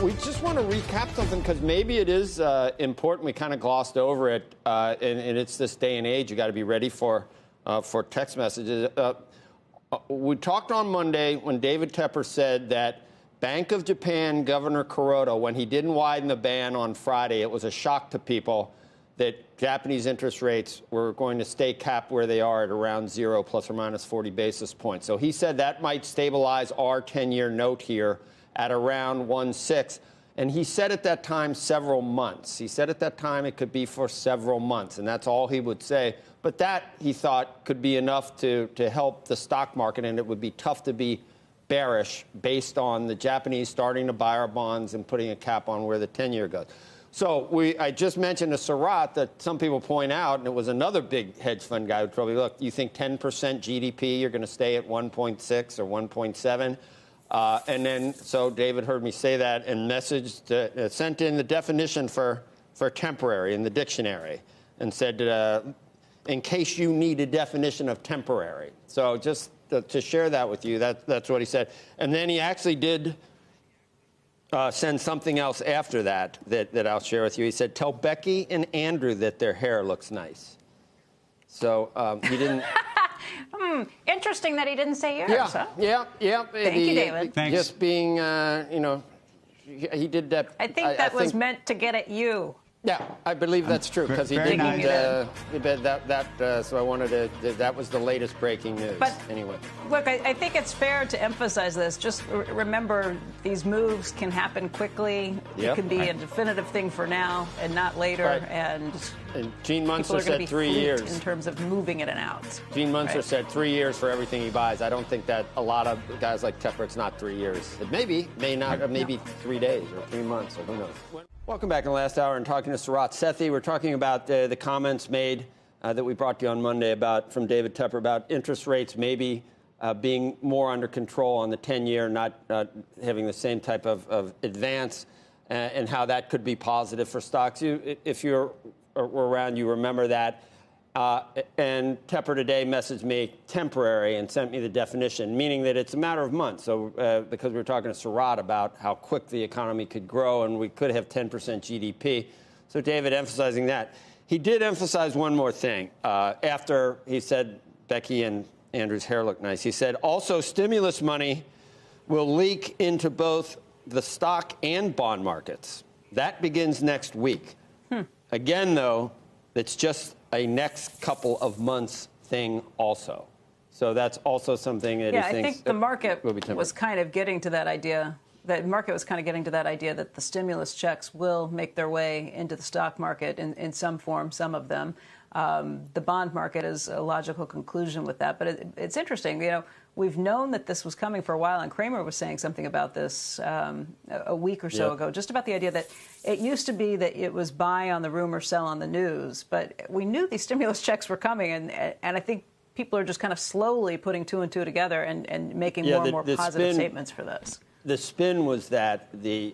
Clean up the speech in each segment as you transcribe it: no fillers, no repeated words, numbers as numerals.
We just want to recap something because maybe it is important. We kind of glossed over it, and it's this day and age. You got to be ready for text messages. We talked on Monday when David Tepper said that Bank of Japan Governor Kuroda, when he didn't widen the ban on Friday, it was a shock to people that Japanese interest rates were going to stay capped where they are at around 0 plus or minus 40 basis points. So he said that might stabilize our 10-year note here at around 1.6. And he said at that time several months. He said at that time it could be for several months, and that's all he would say. But that, he thought, could be enough to help the stock market, and it would be tough to be bearish based on the Japanese starting to buy our bonds and putting a cap on where the 10-year goes. So I just mentioned a Surratt that some people point out, and it was another big hedge fund guy who told me, look, you think 10% GDP, you're going to stay at 1.6 or 1.7? And then, so David heard me say that and sent in the definition for temporary in the dictionary and said, in case you need a definition of temporary. So just to share that with you, that's what he said. And then he actually did send something else after that I'll share with you. He said, tell Becky and Andrew that their hair looks nice. So he didn't... Interesting that he didn't say yours, huh? Yeah. Thank you, David. Thanks. Just being, he did that. I think that was meant to get at you. Yeah, I believe that's true because he Very didn't. nice. So I wanted to. That was the latest breaking news. But anyway, look, I think it's fair to emphasize this. Just remember, these moves can happen quickly. Yep. It can be a definitive thing for now and not later. Right. And Gene Munster said 3 fleet years in terms of moving in and out. Gene Munster Right. said 3 years for everything he buys. I don't think that a lot of guys like Tepper, it's not 3 years. It may not, or maybe 3 days or 3 months, or who knows. Welcome back in the last hour and talking to Surratt Sethi. We're talking about the comments made that we brought to you on Monday from David Tepper about interest rates maybe being more under control on the 10-year, not having the same type of advance, and how that could be positive for stocks. If you're around, you remember that. And Tepper today messaged me temporary and sent me the definition, meaning that it's a matter of months. So because we were talking to Surratt about how quick the economy could grow and we could have 10% GDP. So David emphasizing that. He did emphasize one more thing. After he said Becky and Andrew's hair look nice, he said also stimulus money will leak into both the stock and bond markets. That begins next week. Again, though, it's just a next couple of months thing also. So that's also something that he thinks... I think the market was kind of getting to that idea. The market was kind of getting to that idea that the stimulus checks will make their way into the stock market in some form, some of them. The bond market is a logical conclusion with that. But it's interesting. We've known that this was coming for a while, and Kramer was saying something about this a week or so ago, just about the idea that it used to be that it was buy on the rumor, sell on the news. But we knew these stimulus checks were coming, and I think people are just kind of slowly putting two and two together and making more and more positive statements for this. The spin was that the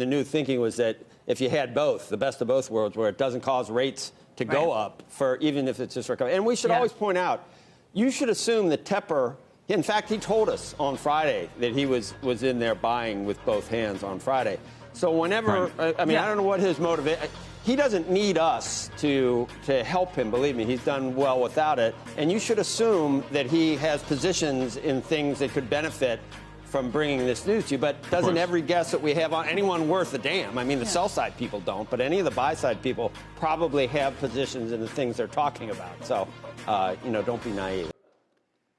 new thinking was that if you had both, the best of both worlds, where it doesn't cause rates to go up for even if it's just recovery. And we should always point out, you should assume that Tepper, in fact, he told us on Friday that he was in there buying with both hands on Friday. So whenever, I mean, I don't know what his motivation. He doesn't need us to help him. Believe me, he's done well without it. And you should assume that he has positions in things that could benefit from bringing this news to you. But doesn't every guest that we have on anyone worth a damn? I mean, the sell side people don't, but any of the buy side people probably have positions in the things they're talking about. So, don't be naive.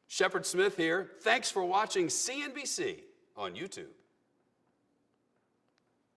Shepard Smith here. Thanks for watching CNBC on YouTube.